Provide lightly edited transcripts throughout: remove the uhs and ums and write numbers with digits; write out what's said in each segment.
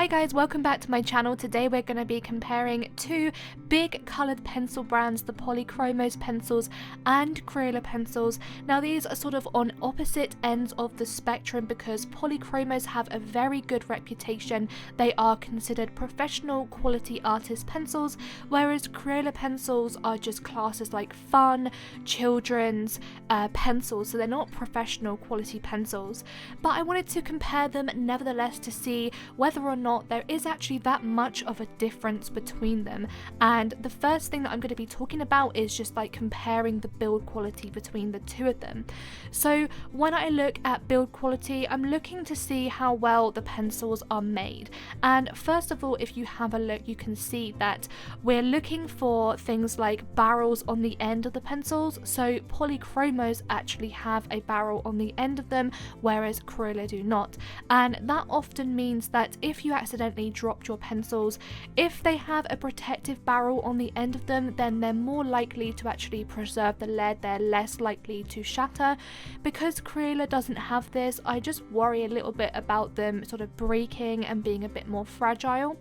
Hi guys, welcome back to my channel. Today we're going to be comparing two big coloured pencil brands, the Polychromos pencils and Crayola pencils. Now these are sort of on opposite ends of the spectrum because Polychromos have a very good reputation. They are considered professional quality artist pencils, whereas Crayola pencils are just classed as like fun, children's pencils, so they're not professional quality pencils. But I wanted to compare them nevertheless to see whether or not there is actually that much of a difference between them. And the first thing that I'm going to be talking about is just like comparing the build quality between the two of them. So when I look at build quality, I'm looking to see how well the pencils are made. And first of all, if you have a look, you can see that we're looking for things like barrels on the end of the pencils. So Polychromos actually have a barrel on the end of them, whereas Crayola do not. And that often means that if you accidentally dropped your pencils, if they have a protective barrel on the end of them, then they're more likely to actually preserve the lead, they're less likely to shatter. Because Crayola doesn't have this, I just worry a little bit about them sort of breaking and being a bit more fragile.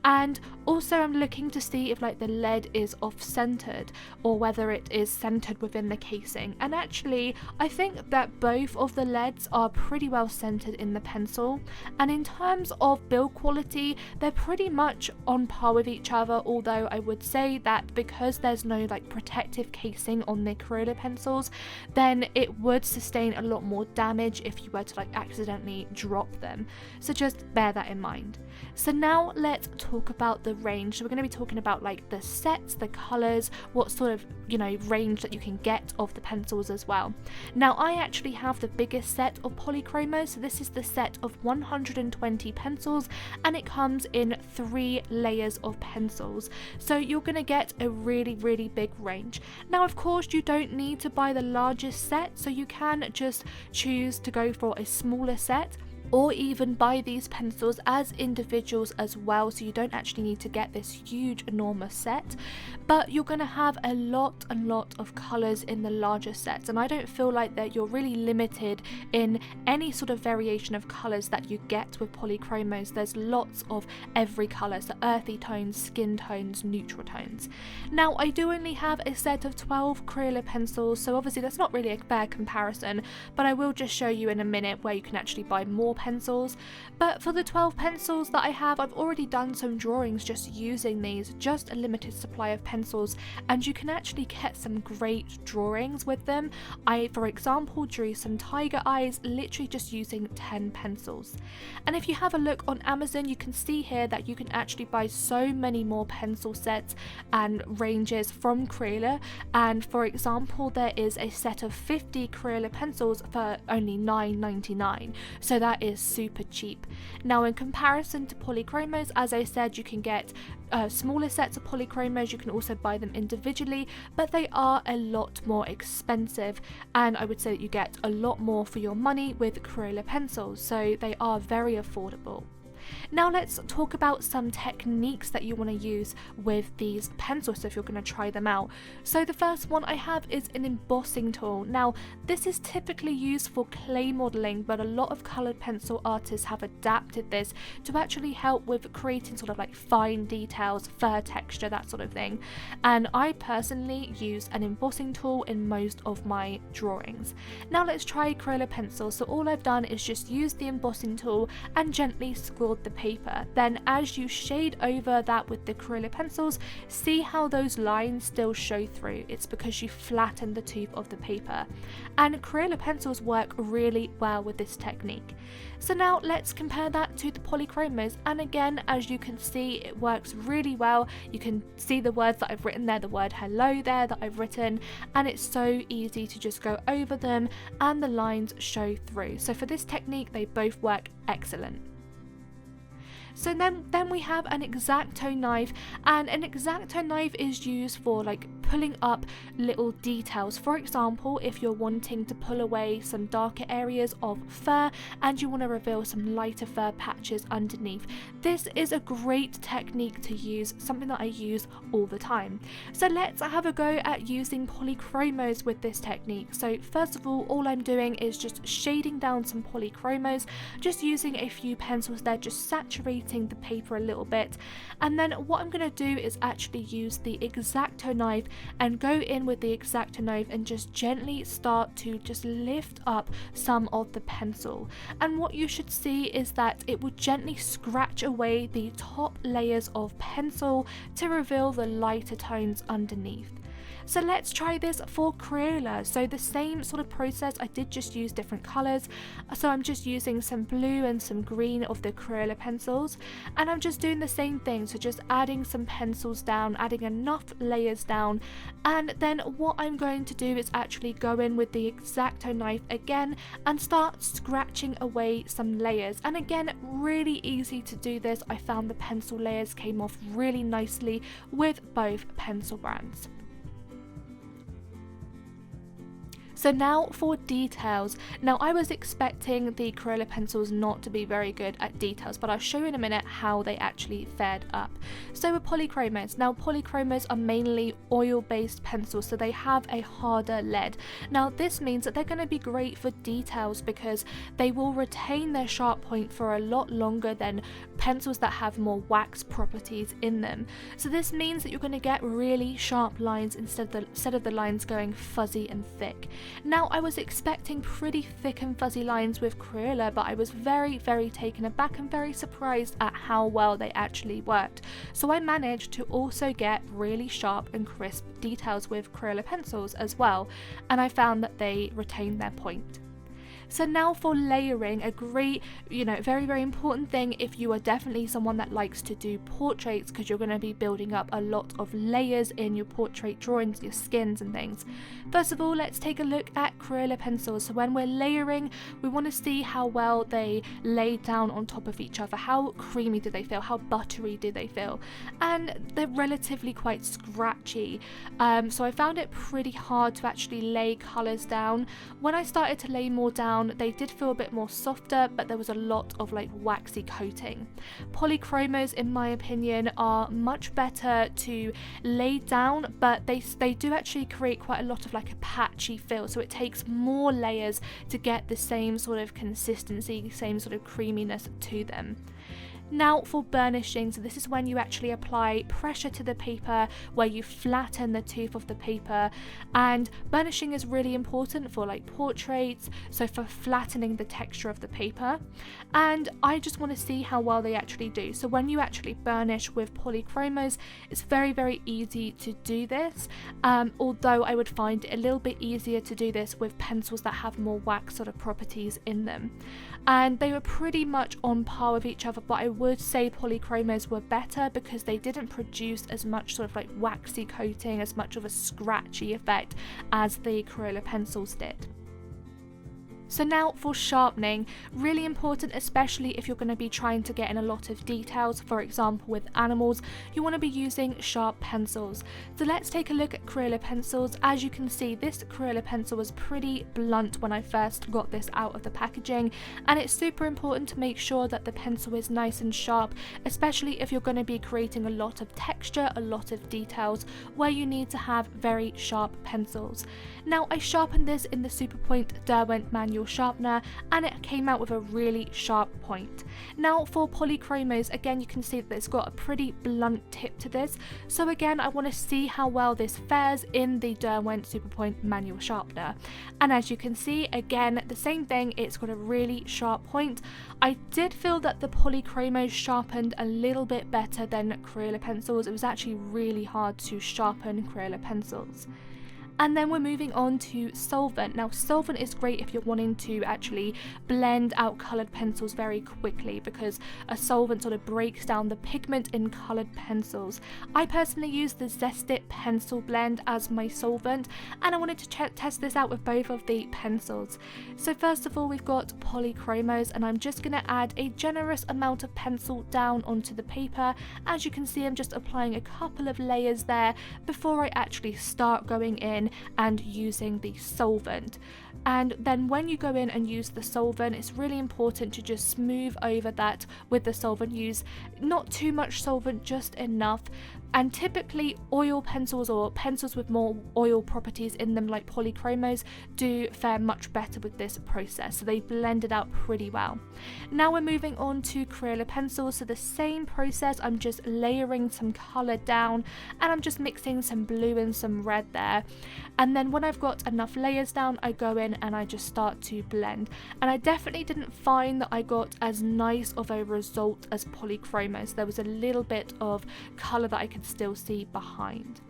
And also I'm looking to see if like the lead is off-centered or whether it is centered within the casing. And actually I think that both of the leads are pretty well centered in the pencil, and in terms of build quality they're pretty much on par with each other, although I would say that because there's no like protective casing on the Crayola pencils, then it would sustain a lot more damage if you were to like accidentally drop them, so just bear that in mind. So now let's talk about the range. So we're going to be talking about like the sets, the colours, what sort of range that you can get of the pencils as well. Now I actually have the biggest set of Polychromos, so this is the set of 120 pencils, and it comes in 3 layers of pencils, so you're going to get a really big range. Now of course you don't need to buy the largest set, so you can just choose to go for a smaller set, or even buy these pencils as individuals as well, so you don't actually need to get this huge enormous set. But you're going to have a lot of colours in the larger sets, and I don't feel like that you're really limited in any sort of variation of colours that you get with Polychromos. There's lots of every colour, so earthy tones, skin tones, neutral tones. Now I do only have a set of 12 Crayola pencils, so obviously that's not really a fair comparison, but I will just show you in a minute where you can actually buy more pencils. But for the 12 pencils that I have, I've already done some drawings just using these, just a limited supply of pencils, and you can actually get some great drawings with them. I, for example, drew some tiger eyes literally just using 10 pencils. And if you have a look on Amazon, you can see here that you can actually buy so many more pencil sets and ranges from Crayola. And for example, there is a set of 50 Crayola pencils for only $9.99, so that is super cheap. Now in comparison to Polychromos, as I said, you can get smaller sets of Polychromos, you can also buy them individually, but they are a lot more expensive, and I would say that you get a lot more for your money with Crayola pencils, so they are very affordable. Now let's talk about some techniques that you want to use with these pencils, so if you're going to try them out. So the first one I have is an embossing tool. Now this is typically used for clay modelling, but a lot of coloured pencil artists have adapted this to actually help with creating sort of like fine details, fur texture, that sort of thing. And I personally use an embossing tool in most of my drawings. Now let's try Crayola pencil. So all I've done is just use the embossing tool and gently scrawled the paper. Then as you shade over that with the Crayola pencils, see how those lines still show through? It's because you flatten the tooth of the paper, and Crayola pencils work really well with this technique. So now let's compare that to the Polychromos, and again, as you can see, it works really well. You can see the words that I've written there, the word hello there that I've written, and it's so easy to just go over them and the lines show through. So for this technique they both work excellent. So then we have an Exacto knife, and an Exacto knife is used for like pulling up little details. For example, if you're wanting to pull away some darker areas of fur and you want to reveal some lighter fur patches underneath, this is a great technique to use, something that I use all the time. So let's have a go at using Polychromos with this technique. So first of all I'm doing is just shading down some Polychromos, just using a few pencils there, just saturating the paper a little bit. And then what I'm going to do is actually use the Exacto knife and go in with the Exacto knife and just gently start to just lift up some of the pencil. And what you should see is that it will gently scratch away the top layers of pencil to reveal the lighter tones underneath. So let's try this for Crayola. So the same sort of process, I did just use different colours. So I'm just using some blue and some green of the Crayola pencils, and I'm just doing the same thing. So just adding some pencils down, adding enough layers down, and then what I'm going to do is actually go in with the Exacto knife again and start scratching away some layers. And again, really easy to do this. I found the pencil layers came off really nicely with both pencil brands. So now for details. Now I was expecting the Crayola pencils not to be very good at details, but I'll show you in a minute how they actually fared up. So with Polychromos, now Polychromos are mainly oil-based pencils, so they have a harder lead. Now this means that they're going to be great for details because they will retain their sharp point for a lot longer than pencils that have more wax properties in them. So this means that you're going to get really sharp lines instead of the lines going fuzzy and thick. Now I was expecting pretty thick and fuzzy lines with Crayola, but I was very taken aback and very surprised at how well they actually worked. So I managed to also get really sharp and crisp details with Crayola pencils as well, and I found that they retained their point. So now for layering, a great, very important thing if you are definitely someone that likes to do portraits, because you're going to be building up a lot of layers in your portrait drawings, your skins and things. First of all, let's take a look at Crayola pencils. So when we're layering, we want to see how well they lay down on top of each other. How creamy do they feel? How buttery do they feel? And they're relatively quite scratchy. So I found it pretty hard to actually lay colours down. When I started to lay more down, they did feel a bit more softer, but there was a lot of like waxy coating. Polychromos, in my opinion, are much better to lay down, but they do actually create quite a lot of like a patchy feel, so it takes more layers to get the same sort of consistency, same sort of creaminess to them. Now for burnishing, so this is when you actually apply pressure to the paper, where you flatten the tooth of the paper, and burnishing is really important for like portraits, so for flattening the texture of the paper. And I just want to see how well they actually do. So when you actually burnish with Polychromos, it's very easy to do this, although I would find it a little bit easier to do this with pencils that have more wax sort of properties in them. And they were pretty much on par with each other, but I would say Polychromos were better because they didn't produce as much sort of like waxy coating, as much of a scratchy effect as the Crayola pencils did. So now for sharpening, really important, especially if you're going to be trying to get in a lot of details. For example, with animals, you want to be using sharp pencils. So let's take a look at Crayola pencils. As you can see, this Crayola pencil was pretty blunt when I first got this out of the packaging, and it's super important to make sure that the pencil is nice and sharp, especially if you're going to be creating a lot of texture, a lot of details, where you need to have very sharp pencils. Now I sharpened this in the Superpoint Derwent manual sharpener, and it came out with a really sharp point. Now for Polychromos, again you can see that it's got a pretty blunt tip to this, so again I want to see how well this fares in the Derwent Superpoint manual sharpener. And as you can see, again the same thing, it's got a really sharp point. I did feel that the Polychromos sharpened a little bit better than Crayola pencils. It was actually really hard to sharpen Crayola pencils. And then we're moving on to solvent. Now solvent is great if you're wanting to actually blend out coloured pencils very quickly, because a solvent sort of breaks down the pigment in coloured pencils. I personally use the Zest-It pencil blend as my solvent, and I wanted to test this out with both of the pencils. So first of all, we've got Polychromos, and I'm just going to add a generous amount of pencil down onto the paper. As you can see, I'm just applying a couple of layers there before I actually start going in and using the solvent. And then when you go in and use the solvent, it's really important to just smooth over that with the solvent. Use not too much solvent, just enough. And typically oil pencils or pencils with more oil properties in them, like Polychromos, do fare much better with this process, so they blend it out pretty well. Now we're moving on to Crayola pencils, so the same process. I'm just layering some colour down, and I'm just mixing some blue and some red there. And then when I've got enough layers down, I go in and I just start to blend. And I definitely didn't find that I got as nice of a result as Polychromos. There was a little bit of colour that I could still see behind.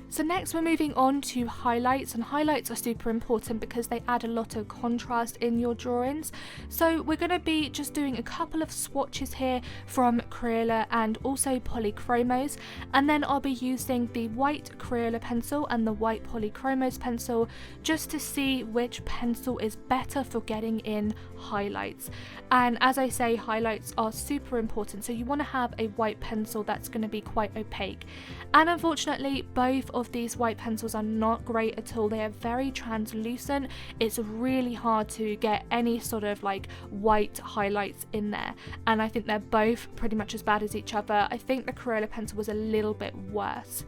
So next we're moving on to highlights, and highlights are super important because they add a lot of contrast in your drawings. So we're going to be just doing a couple of swatches here from Crayola and also Polychromos, and then I'll be using the white Crayola pencil and the white Polychromos pencil just to see which pencil is better for getting in highlights. And as I say, highlights are super important, so you want to have a white pencil that's going to be quite opaque. And unfortunately, both of these white pencils are not great at all. They are very translucent. It's really hard to get any sort of like white highlights in there, and I think they're both pretty much as bad as each other. I think the Crayola pencil was a little bit worse.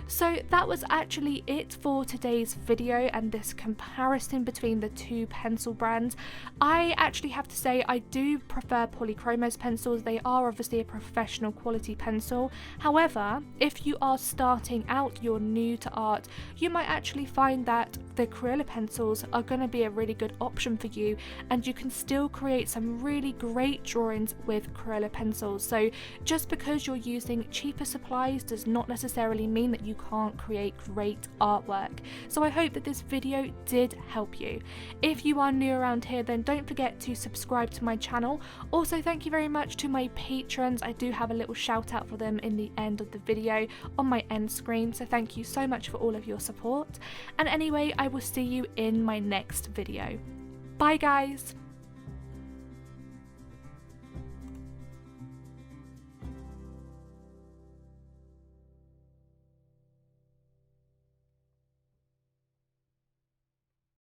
So that was actually it for today's video and this comparison between the two pencil brands. I actually have to say I do prefer Polychromos pencils. They are obviously a professional quality pencil. However, if you are starting out, you're new to art, you might actually find that the Crayola pencils are going to be a really good option for you, and you can still create some really great drawings with Crayola pencils. So just because you're using cheaper supplies does not necessarily mean that you can't create great artwork. So I hope that this video did help you. If you are new around here, then don't forget to subscribe to my channel. Also, thank you very much to my patrons. I do have a little shout out for them in the end of the video on my end screen, so thank you so much for all of your support. And anyway, I will see you in my next video. Bye guys!